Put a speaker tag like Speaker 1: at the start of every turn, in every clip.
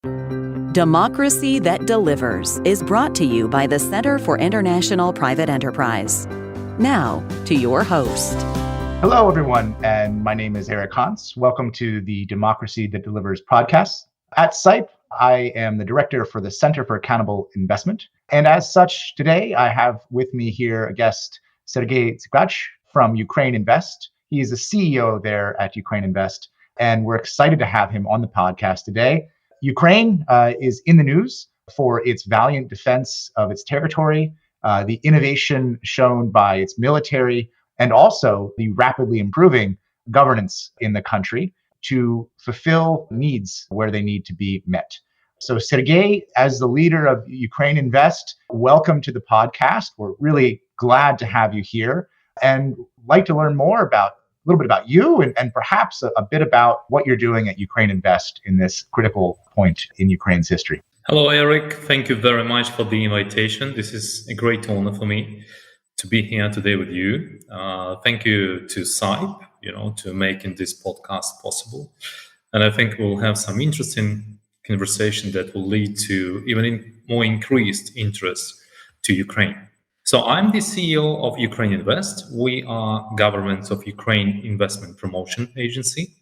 Speaker 1: Democracy That Delivers is brought to you by the Center for International Private Enterprise. Now, to your host.
Speaker 2: Hello, everyone, and my name is Eric Hontz. Welcome to the Democracy That Delivers podcast. At CIPE, I am the director for the Center for Accountable Investment. And as such, today I have with me here a guest, Tsivkach from UkraineInvest. He is the CEO there at UkraineInvest, and we're excited to have him on the podcast today. Ukraine is in the news for its valiant defense of its territory, the innovation shown by its military, and also the rapidly improving governance in the country to fulfill needs where they need to be met. So Sergei, as the leader of UkraineInvest, welcome to the podcast. We're really glad to have you here and like to learn more about a little bit about you and perhaps a bit about what you're doing at UkraineInvest in this critical point in Ukraine's history.
Speaker 3: Hello, Eric. Thank you very much for the invitation. This is a great honor for me to be here today with you. Thank you to CIPE, to making this podcast possible. And I think we'll have some interesting conversation that will lead to even more increased interest to Ukraine. So I'm the CEO of UkraineInvest. We are government of Ukraine investment promotion agency.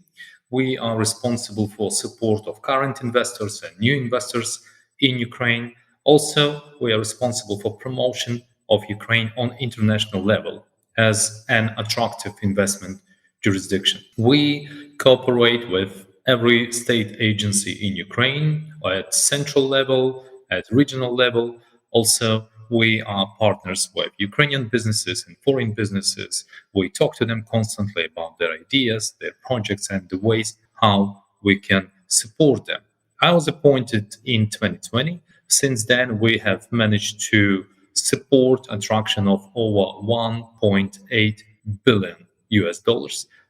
Speaker 3: We are responsible for support of current investors and new investors in Ukraine. Also, we are responsible for promotion of Ukraine on international level as an attractive investment jurisdiction. We cooperate with every state agency in Ukraine at central level, at regional level. Also, we are partners with Ukrainian businesses and foreign businesses. We talk to them constantly about their ideas, their projects, and the ways how we can support them. I was appointed in 2020. Since then, we have managed to support attraction of over $1.8 billion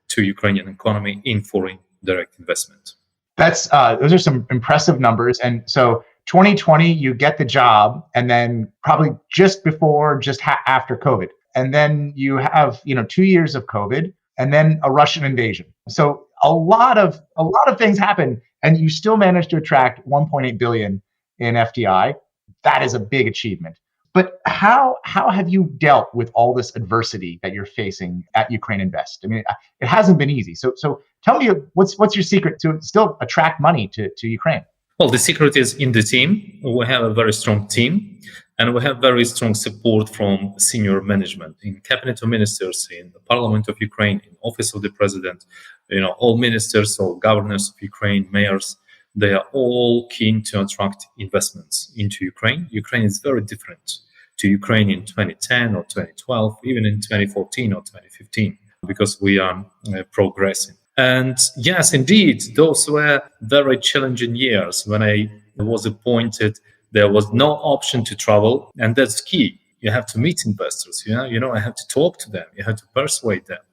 Speaker 3: to Ukrainian economy in foreign direct investment.
Speaker 2: Those are some impressive numbers. And so 2020, you get the job, and then probably just before, after COVID. And then you have, 2 years of COVID and then a Russian invasion. So a lot of things happen, and you still managed to attract 1.8 billion in FDI. That is a big achievement. But how have you dealt with all this adversity that you're facing at UkraineInvest? I mean, it hasn't been easy. So tell me, what's your secret to still attract money to Ukraine?
Speaker 3: Well, the secret is in the team. We have a very strong team, and we have very strong support from senior management in Cabinet of Ministers, in the Parliament of Ukraine, in Office of the President. All ministers, all governors of Ukraine, mayors, they are all keen to attract investments into Ukraine. Ukraine is very different to Ukraine in 2010 or 2012, even in 2014 or 2015, because we are progressing. And yes, indeed, those were very challenging years. When I was appointed, there was no option to travel, and that's key. You have to meet investors, I have to talk to them, you have to persuade them.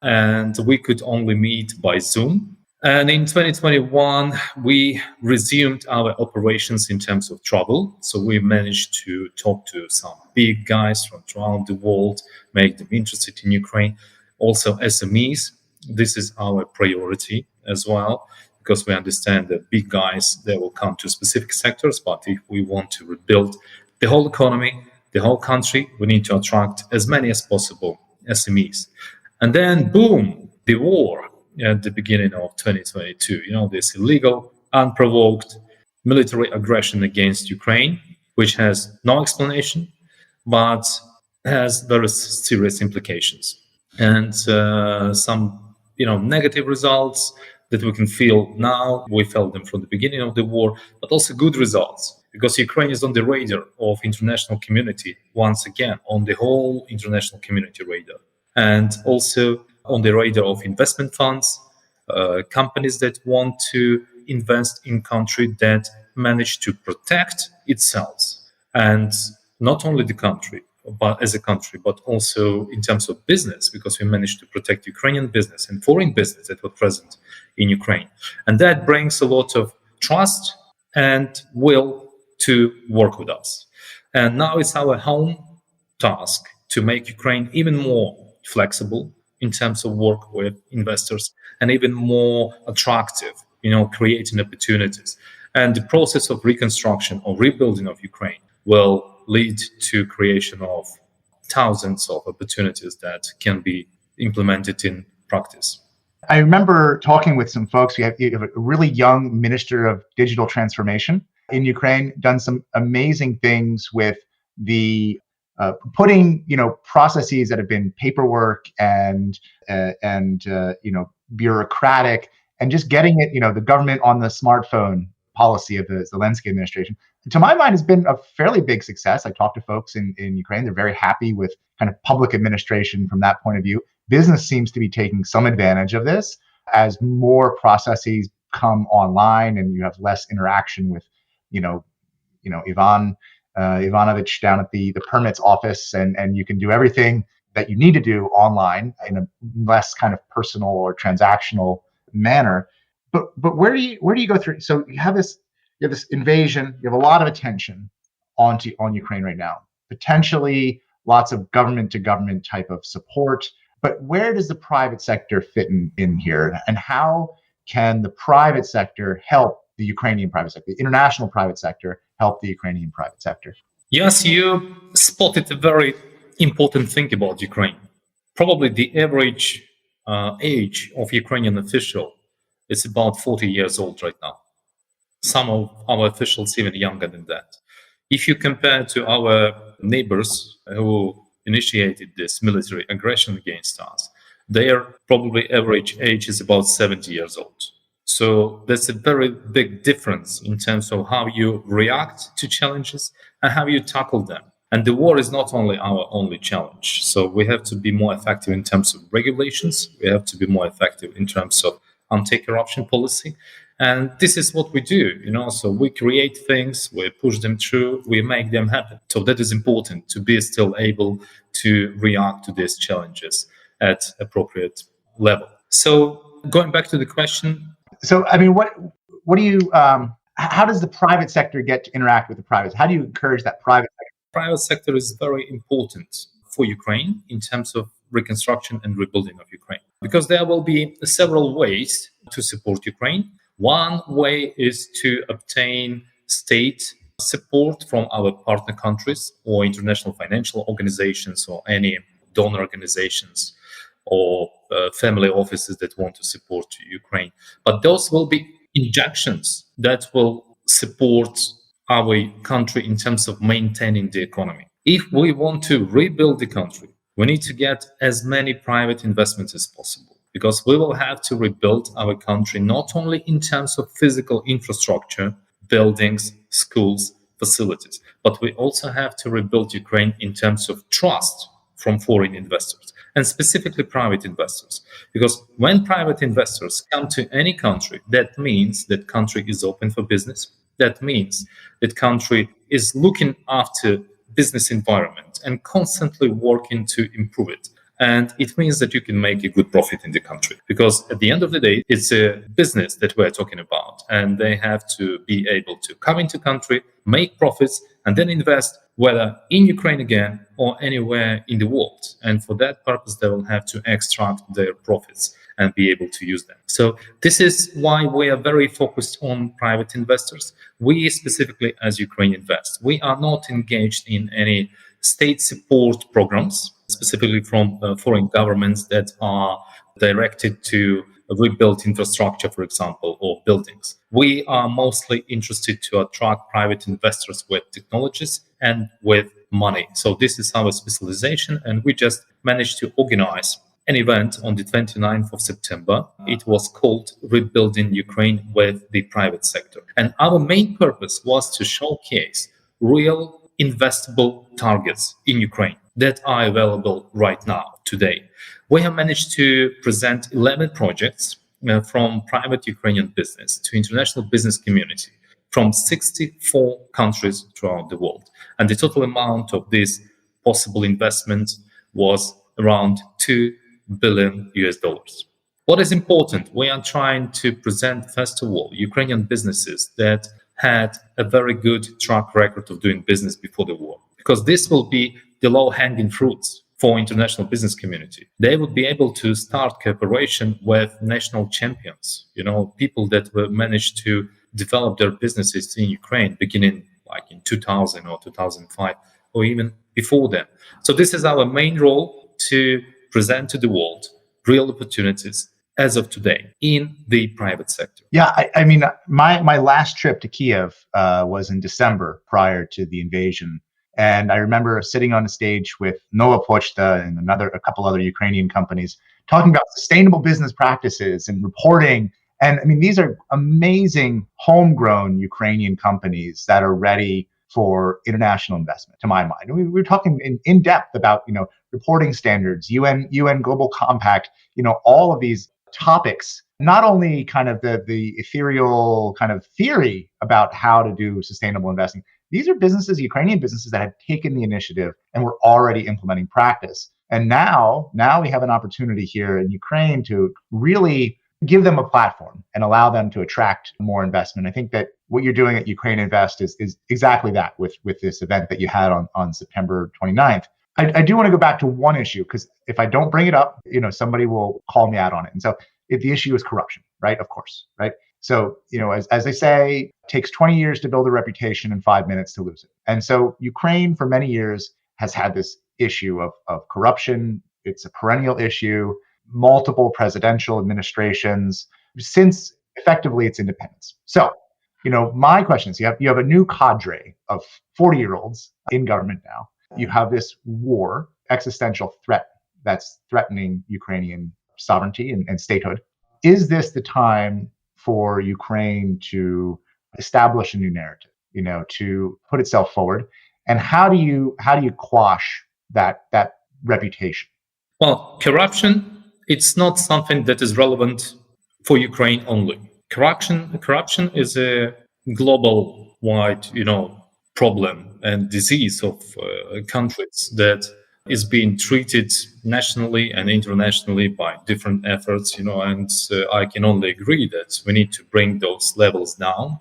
Speaker 3: And we could only meet by Zoom. And in 2021, we resumed our operations in terms of travel. So we managed to talk to some big guys from around the world, make them interested in Ukraine. Also SMEs. This is our priority as well, because we understand that big guys, they will come to specific sectors. But if we want to rebuild the whole economy, the whole country, we need to attract as many as possible SMEs. And then, boom, the war at the beginning of 2022, this illegal, unprovoked military aggression against Ukraine, which has no explanation, but has very serious implications. And some negative results that we can feel now. We felt them from the beginning of the war, but also good results, because Ukraine is on the radar of international community, once again, on the whole international community radar. And also on the radar of investment funds, companies that want to invest in country that manage to protect itself. And not only the country, but as a country, but also in terms of business, because we managed to protect Ukrainian business and foreign business that were present in Ukraine. And that brings a lot of trust and will to work with us. And now it's our home task to make Ukraine even more flexible in terms of work with investors and even more attractive, creating opportunities. And the process of reconstruction or rebuilding of Ukraine will lead to creation of thousands of opportunities that can be implemented in practice.
Speaker 2: I remember talking with some folks. You have a really young minister of digital transformation in Ukraine, done some amazing things with the putting processes that have been paperwork and bureaucratic, and just getting it the government on the smartphone policy of the Zelensky administration, to my mind, has been a fairly big success. I talked to folks in Ukraine. They're very happy with kind of public administration from that point of view. Business seems to be taking some advantage of this as more processes come online and you have less interaction with, Ivanovich down at the permits office, and you can do everything that you need to do online in a less kind of personal or transactional manner. But where do you go through? So you have this invasion. You have a lot of attention on Ukraine right now. Potentially lots of government to government type of support. But where does the private sector fit in here? And how can the private sector help the Ukrainian private sector, the international private sector, help the Ukrainian private sector?
Speaker 3: Yes, you spotted a very important thing about Ukraine. Probably the average age of Ukrainian official is about 40 years old right now. Some of our officials even younger than that. If you compare to our neighbors who initiated this military aggression against us, their probably average age is about 70 years old. So there's a very big difference in terms of how you react to challenges and how you tackle them. And the war is not only our only challenge. So we have to be more effective in terms of regulations. We have to be more effective in terms of anti-corruption policy. And this is what we do, so we create things, we push them through, we make them happen. So that is important, to be still able to react to these challenges at appropriate level. So going back to the question.
Speaker 2: So, I mean, what do you, how does the private sector get to interact with the private? How do you encourage that private sector?
Speaker 3: Private sector is very important for Ukraine in terms of reconstruction and rebuilding of Ukraine, because there will be several ways to support Ukraine. One way is to obtain state support from our partner countries or international financial organizations or any donor organizations or family offices that want to support Ukraine. But those will be injections that will support our country in terms of maintaining the economy. If we want to rebuild the country, we need to get as many private investments as possible, because we will have to rebuild our country not only in terms of physical infrastructure, buildings, schools, facilities, but we also have to rebuild Ukraine in terms of trust from foreign investors, and specifically private investors. Because when private investors come to any country, that means that country is open for business. That means that country is looking after business environment and constantly working to improve it. And it means that you can make a good profit in the country, because at the end of the day, it's a business that we're talking about, and they have to be able to come into country, make profits, and then invest, whether in Ukraine again or anywhere in the world. And for that purpose, they will have to extract their profits and be able to use them. So this is why we are very focused on private investors. We specifically, as UkraineInvest, we are not engaged in any state support programs, specifically from foreign governments that are directed to rebuild infrastructure, for example, or buildings. We are mostly interested to attract private investors with technologies and with money. So this is our specialization, and we just managed to organize an event on the 29th of September. It was called Rebuilding Ukraine with the Private Sector. And our main purpose was to showcase real investable targets in Ukraine that are available right now, today. We have managed to present 11 projects from private Ukrainian business to international business community from 64 countries throughout the world. And the total amount of this possible investment was around $2 billion. What is important, we are trying to present, first of all, Ukrainian businesses that had a very good track record of doing business before the war, because this will be the low-hanging fruits for international business community. They would be able to start cooperation with national champions, people that will manage to develop their businesses in Ukraine, beginning like in 2000 or 2005, or even before then. So this is our main role, to present to the world real opportunities as of today in the private sector.
Speaker 2: Yeah, I mean, my last trip to Kiev was in December prior to the invasion. And I remember sitting on a stage with Nova Pochta and a couple other Ukrainian companies talking about sustainable business practices and reporting. And I mean, these are amazing homegrown Ukrainian companies that are ready for international investment, to my mind. And we were talking in depth about, reporting standards, UN Global Compact, all of these topics, not only kind of the ethereal kind of theory about how to do sustainable investing. These are businesses, Ukrainian businesses, that have taken the initiative and were already implementing practice. And now we have an opportunity here in Ukraine to really give them a platform and allow them to attract more investment. I think that what you're doing at UkraineInvest is exactly that with this event that you had on September 29th. I do want to go back to one issue, because if I don't bring it up, somebody will call me out on it. And so the issue is corruption, right? Of course, right? So, as they say, it takes 20 years to build a reputation and 5 minutes to lose it. And so Ukraine for many years has had this issue of corruption. It's a perennial issue, multiple presidential administrations since effectively its independence. So, my question is, you have a new cadre of 40-year-olds in government now. You have this war, existential threat that's threatening Ukrainian sovereignty and statehood. Is this the time for Ukraine to establish a new narrative, to put itself forward? And how do you quash that reputation?
Speaker 3: Well, corruption, it's not something that is relevant for Ukraine only. Corruption is a global wide, problem and disease of countries that is being treated nationally and internationally by different efforts, and I can only agree that we need to bring those levels down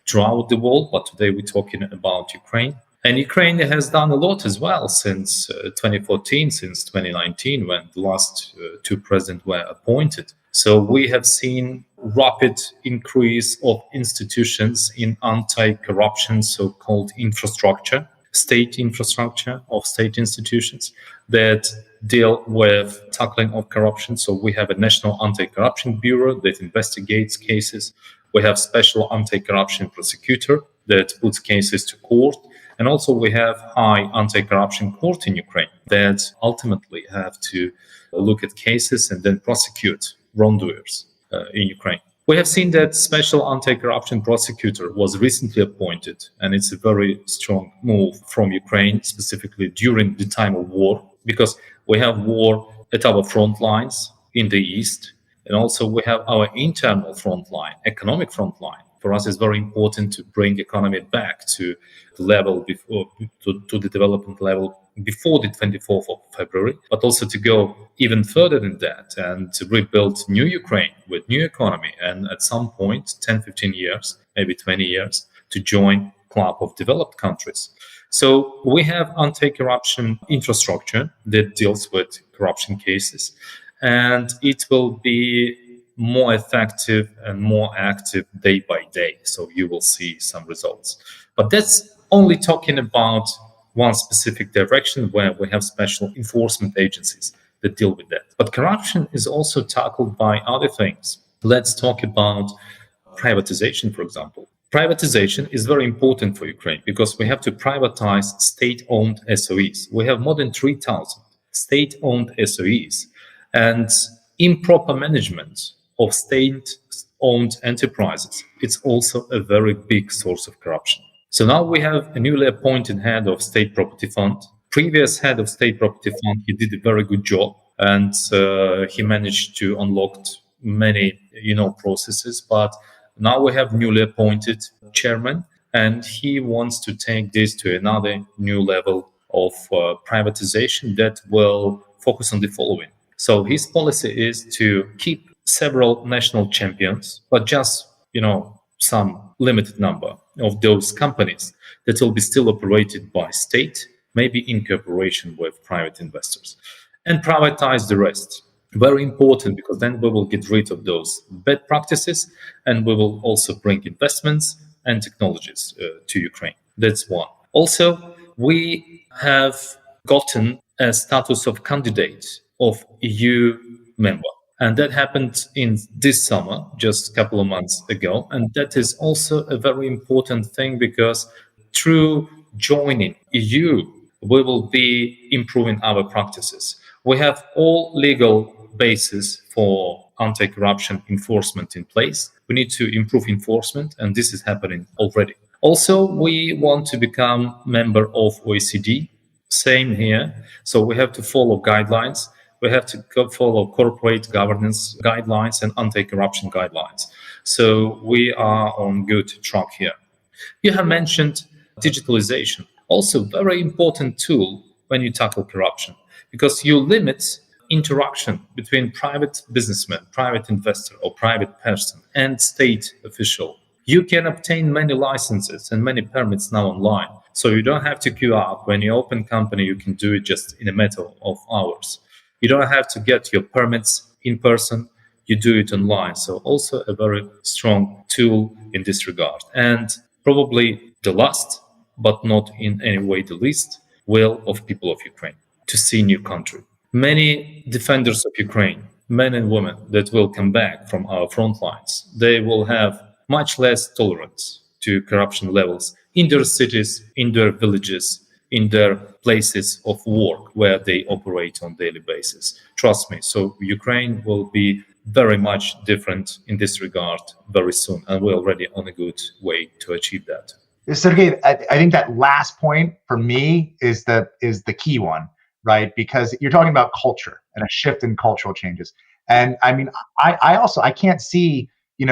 Speaker 3: throughout the world. But today we're talking about Ukraine. And Ukraine has done a lot as well since 2014, since 2019, when the last two presidents were appointed. So we have seen rapid increase of institutions in anti-corruption, so-called infrastructure, state infrastructure of state institutions that deal with tackling of corruption. So we have a National Anti-Corruption Bureau that investigates cases. We have special anti-corruption prosecutor that puts cases to court. And also we have high anti-corruption court in Ukraine that ultimately have to look at cases and then prosecute wrongdoers in Ukraine. We have seen that special anti-corruption prosecutor was recently appointed, and it's a very strong move from Ukraine, specifically during the time of war, because we have war at our front lines in the east, and also we have our internal front line, economic front line. For us, it's very important to bring economy back to the level before, to the development level before the 24th of February, but also to go even further than that and to rebuild new Ukraine with new economy. And at some point, 10, 15 years, maybe 20 years, to join club of developed countries. So we have anti-corruption infrastructure that deals with corruption cases, and it will be more effective and more active day by day. So you will see some results. But that's only talking about one specific direction where we have special enforcement agencies that deal with that. But corruption is also tackled by other things. Let's talk about privatization, for example. Privatization is very important for Ukraine because we have to privatize state-owned SOEs. We have more than 3,000 state-owned SOEs, and improper management of state-owned enterprises, it's also a very big source of corruption. So now we have a newly appointed head of State Property Fund. Previous head of State Property Fund, he did a very good job, and he managed to unlock many, processes. But now we have newly appointed chairman, and he wants to take this to another new level of privatization that will focus on the following. So his policy is to keep several national champions, but just, some limited number of those companies that will be still operated by state, maybe in cooperation with private investors, and privatize the rest. Very important, because then we will get rid of those bad practices, and we will also bring investments and technologies to Ukraine. That's one. Also, we have gotten a status of candidate of EU member. And that happened in this summer, just a couple of months ago. And that is also a very important thing, because through joining EU, we will be improving our practices. We have all legal basis for anti-corruption enforcement in place. We need to improve enforcement, and this is happening already. Also, we want to become member of OECD. Same here. So we have to follow guidelines. We have to follow corporate governance guidelines and anti-corruption guidelines. So we are on good track here. You have mentioned digitalization, also very important tool when you tackle corruption, because you limit interaction between private businessman, private investor, or private person and state official. You can obtain many licenses and many permits now online. So you don't have to queue up. When you open company, you can do it just in a matter of hours. You don't have to get your permits in person. You do it online. So also a very strong tool in this regard. And probably the last, but not in any way the least, will of people of Ukraine to see new country. Many defenders of Ukraine, men and women that will come back from our front lines, they will have much less tolerance to corruption levels in their cities, in their villages, in their places of work where they operate on a daily basis. Trust me. So Ukraine will be very much different in this regard very soon, and we're already on a good way to achieve that.
Speaker 2: Sergey, I think that last point for me is the key one, right? Because you're talking about culture and a shift in cultural changes. And I mean, I can't see,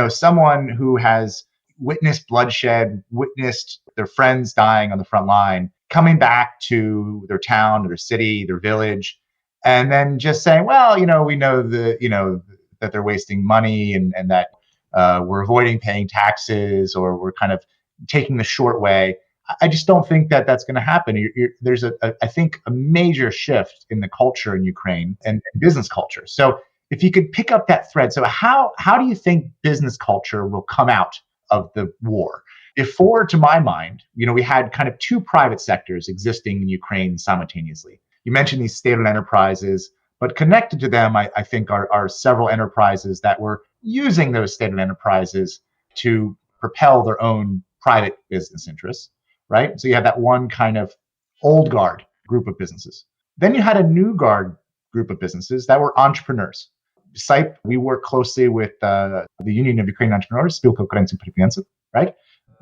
Speaker 2: someone who has witnessed bloodshed, witnessed their friends dying on the front line, coming back to their town, their city, their village, and then just saying, well, we know that they're wasting money and that we're avoiding paying taxes, or we're kind of taking the short way. I just don't think that that's going to happen. There's I think a major shift in the culture in Ukraine and business culture. So if you could pick up that thread, so how do you think business culture will come out of the war? Before, to my mind, we had kind of two private sectors existing in Ukraine simultaneously. You mentioned these state-owned enterprises, but connected to them, I think, are several enterprises that were using those state-owned enterprises to propel their own private business interests, right? So you had that one kind of old guard group of businesses. Then you had a new guard group of businesses that were entrepreneurs. SIPE, we work closely with the Union of Ukrainian Entrepreneurs, Tsivkach and Hontz, right?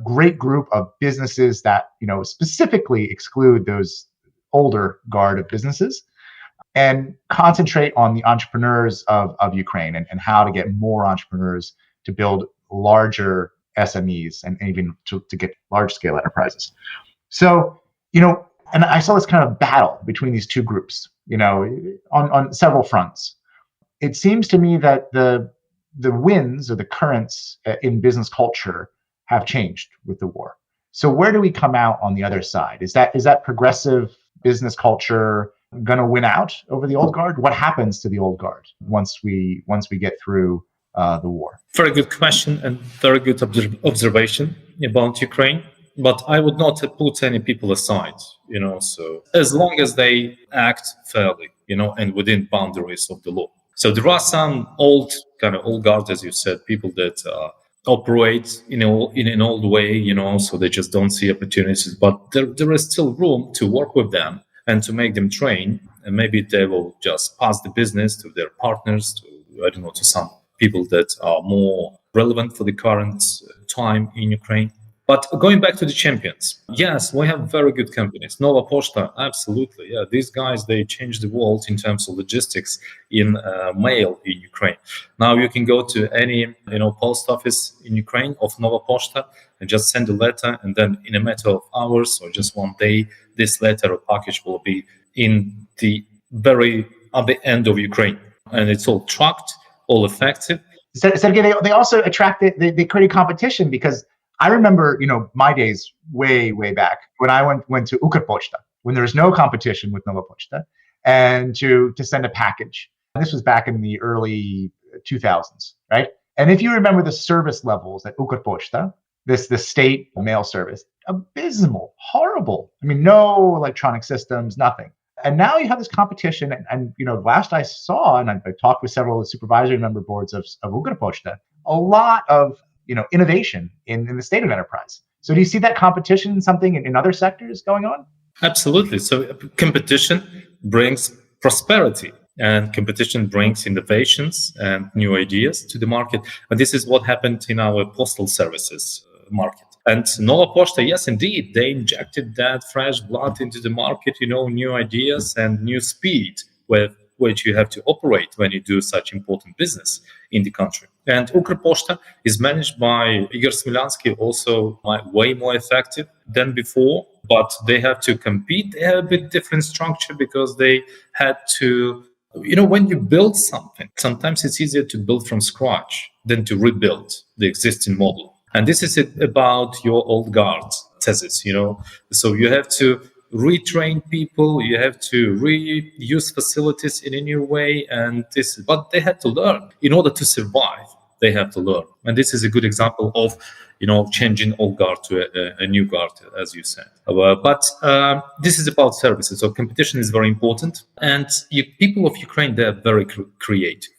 Speaker 2: Great group of businesses that, specifically exclude those older guard of businesses and concentrate on the entrepreneurs of Ukraine and how to get more entrepreneurs to build larger SMEs and even to get large scale enterprises. So, and I saw this kind of battle between these two groups, on several fronts. It seems to me that the winds or the currents in business culture have changed with the war. So where do we come out on the other side? Is that progressive business culture going to win out over the old guard? What happens to the old guard once we get through the war?
Speaker 3: Very good question and very good observation about Ukraine. But I would not put any people aside, so as long as they act fairly, and within boundaries of the law. So there are some old guard, as you said, people that operate in an old way, so they just don't see opportunities. But there is still room to work with them and to make them train. And maybe they will just pass the business to their partners, to some people that are more relevant for the current time in Ukraine. But going back to the champions, yes, we have very good companies. Nova Poshta, absolutely. Yeah, these guys, they changed the world in terms of logistics in mail in Ukraine. Now you can go to any, post office in Ukraine of Nova Poshta and just send a letter, and then in a matter of hours or just one day, this letter or package will be in the at the end of Ukraine, and it's all tracked, all effective.
Speaker 2: Sergey, they also they created competition, because I remember, my days way back when I went to Ukr when there was no competition with Nova Poshta, and to send a package. This was back in the early 2000s, right? And if you remember the service levels at Ukrpochta, the state mail service, abysmal, horrible. I mean, no electronic systems, nothing. And now you have this competition. And last I saw, and I talked with several of the supervisory member boards of Ukrpochta, a lot of innovation in the state of enterprise. So do you see that competition something in other sectors going on?
Speaker 3: Absolutely. So competition brings prosperity, and competition brings innovations and new ideas to the market. And this is what happened in our postal services market. And Nova Poshta, yes, indeed, they injected that fresh blood into the market, new ideas and new speed with which you have to operate when you do such important business in the country. And Ukrposhta is managed by Igor Smilyansky, also way more effective than before, but they have to compete. They have a bit different structure because they had to, when you build something, sometimes it's easier to build from scratch than to rebuild the existing model. And this is about your old guard thesis, So you have to retrain people, you have to reuse facilities in a new way, but they had to learn. In order to survive, they have to learn. And this is a good example of, changing old guard to a new guard, as you said. But this is about services. So competition is very important. And people of Ukraine, they're very creative.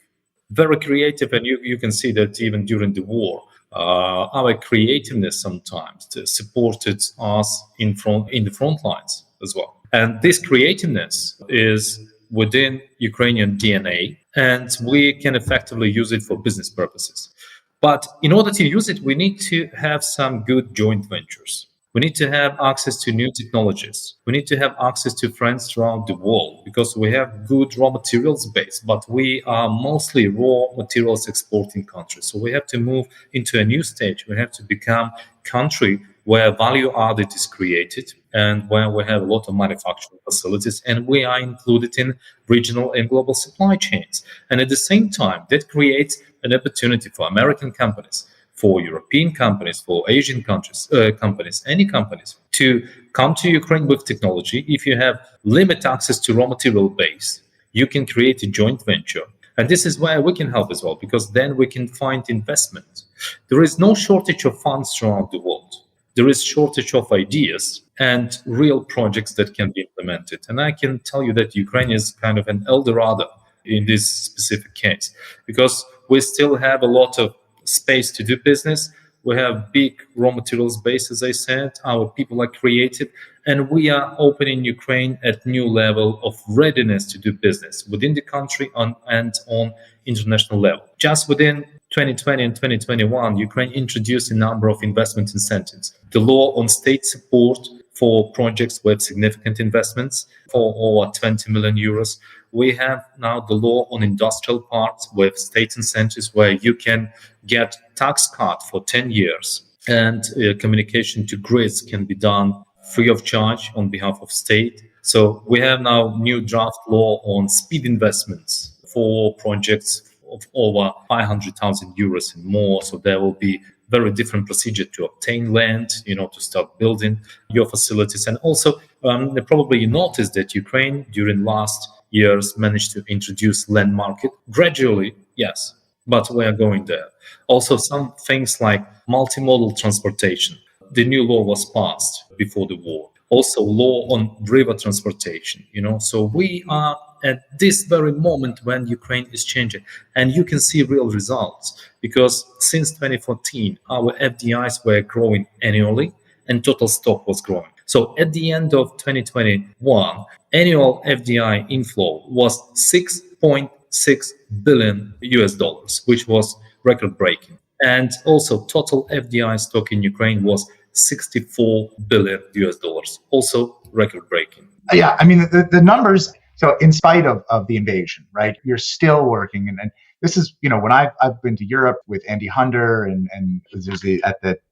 Speaker 3: Very creative. And you can see that even during the war, our creativeness sometimes supported us in the front lines as well. And this creativeness is within Ukrainian DNA, and we can effectively use it for business purposes. But in order to use it, we need to have some good joint ventures. We need to have access to new technologies. We need to have access to friends throughout the world because we have good raw materials base, but we are mostly raw materials exporting country. So we have to move into a new stage. We have to become a country where value added is created and where we have a lot of manufacturing facilities, and we are included in regional and global supply chains. And at the same time, that creates an opportunity for American companies, for European companies, for Asian companies, any companies, to come to Ukraine with technology. If you have limited access to raw material base, you can create a joint venture. And this is where we can help as well, because then we can find investment. There is no shortage of funds throughout the world. There is shortage of ideas and real projects that can be implemented. And I can tell you that Ukraine is kind of an El Dorado in this specific case, because we still have a lot of space to do business. We have big raw materials base, as I said. Our people are creative, and we are opening Ukraine at new level of readiness to do business within the country and on international level. Just within 2020 and 2021, Ukraine introduced a number of investment incentives. The law on state support for projects with significant investments for over 20 million euros. We have now the law on industrial parks with state incentives where you can get tax cut for 10 years and communication to grids can be done free of charge on behalf of state. So we have now new draft law on speed investments for projects of over 500,000 euros and more. So there will be very different procedure to obtain land, to start building your facilities. And also, probably you noticed that Ukraine during last years managed to introduce land market gradually, yes, but we are going there. Also, some things like multimodal transportation. The new law was passed before the war. Also, law on river transportation, So we are at this very moment when Ukraine is changing. And you can see real results because since 2014, our FDIs were growing annually and total stock was growing. So at the end of 2021, annual FDI inflow was $6.6 billion US dollars, which was record breaking. And also total FDI stock in Ukraine was $64 billion US dollars, also record breaking.
Speaker 2: Yeah, I mean, the numbers. So in spite of the invasion, right, you're still working. And this is, when I've been to Europe with Andy Hunter and there's the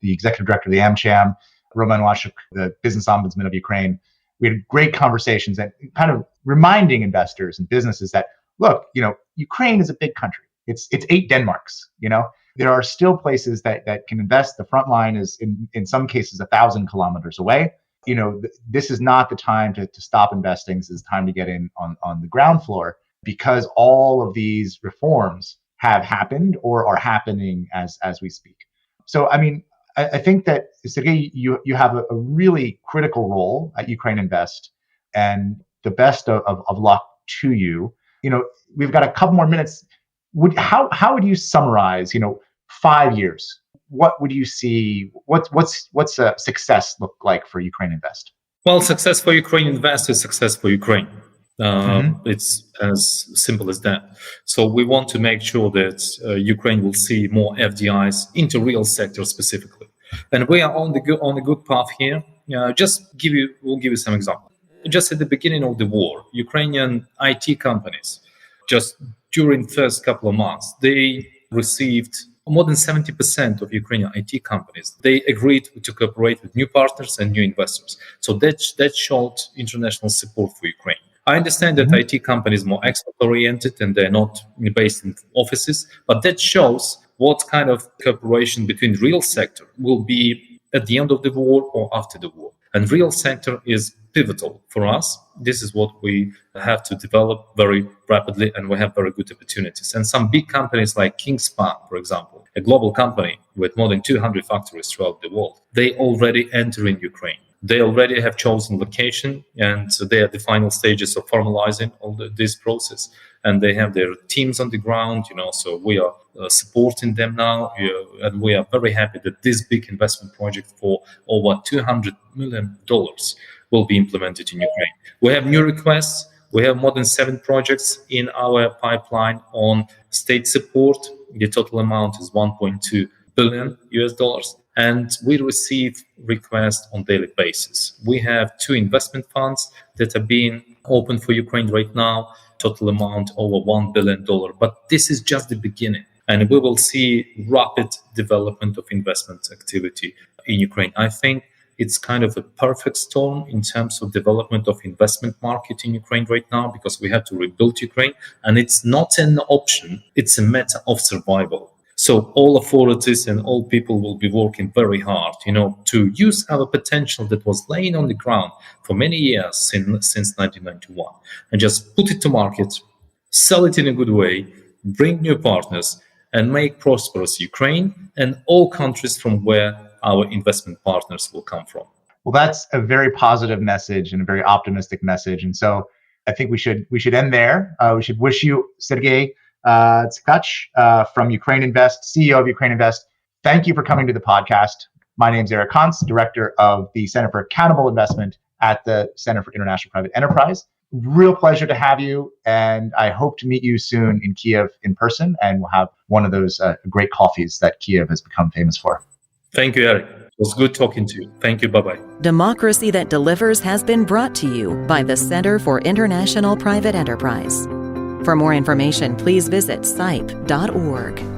Speaker 2: executive director of the AmCham, Roman Washuk, the business ombudsman of Ukraine. We had great conversations and kind of reminding investors and businesses that, look, Ukraine is a big country. It's 8 Denmarks, There are still places that can invest. The front line is in some cases 1,000 kilometers away. This is not the time to stop investing. This is time to get in on the ground floor. because all of these reforms have happened or are happening as we speak. So, I mean, I think that, Sergey, you have a really critical role at UkraineInvest, and the best of luck to you. We've got a couple more minutes. How would you summarize, 5 years? What would you see? What's a success look like for UkraineInvest?
Speaker 3: Well, success for UkraineInvest is success for Ukraine. It's as simple as that. So we want to make sure that Ukraine will see more FDIs into real sector specifically, and we are on a good path here. We'll give you some examples. Just at the beginning of the war, Ukrainian IT companies, just during the first couple of months, they received more than 70% of Ukrainian IT companies. They agreed to cooperate with new partners and new investors. So that showed international support for Ukraine. I understand that IT companies are more export-oriented and they're not based in offices, but that shows what kind of cooperation between the real sector will be at the end of the war or after the war. And real sector is pivotal for us. This is what we have to develop very rapidly, and we have very good opportunities. And some big companies like Kingspan, for example, a global company with more than 200 factories throughout the world, they already enter in Ukraine. They already have chosen location, and so they are the final stages of formalizing all this process. And they have their teams on the ground, so we are supporting them now. And we are very happy that this big investment project for over $200 million will be implemented in Ukraine. We have new requests. We have more than 7 projects in our pipeline on state support. The total amount is $1.2 billion. And we receive requests on daily basis. We have 2 investment funds that are being open for Ukraine right now, total amount over $1 billion. But this is just the beginning. And we will see rapid development of investment activity in Ukraine. I think it's kind of a perfect storm in terms of development of investment market in Ukraine right now, because we have to rebuild Ukraine. And it's not an option, it's a matter of survival. So all authorities and all people will be working very hard, to use our potential that was laying on the ground for many years since 1991, and just put it to market, sell it in a good way, bring new partners, and make prosperous Ukraine and all countries from where our investment partners will come from.
Speaker 2: Well, that's a very positive message and a very optimistic message. And so I think we should end there. We should wish you, Sergey Tsivkach from UkraineInvest, CEO of UkraineInvest. Thank you for coming to the podcast. My name is Eric Hontz, Director of the Center for Accountable Investment at the Center for International Private Enterprise. Real pleasure to have you, and I hope to meet you soon in Kiev in person, and we'll have one of those great coffees that Kiev has become famous for.
Speaker 3: Thank you, Eric. It was good talking to you. Thank you. Bye-bye.
Speaker 1: Democracy That Delivers has been brought to you by the Center for International Private Enterprise. For more information, please visit sipe.org.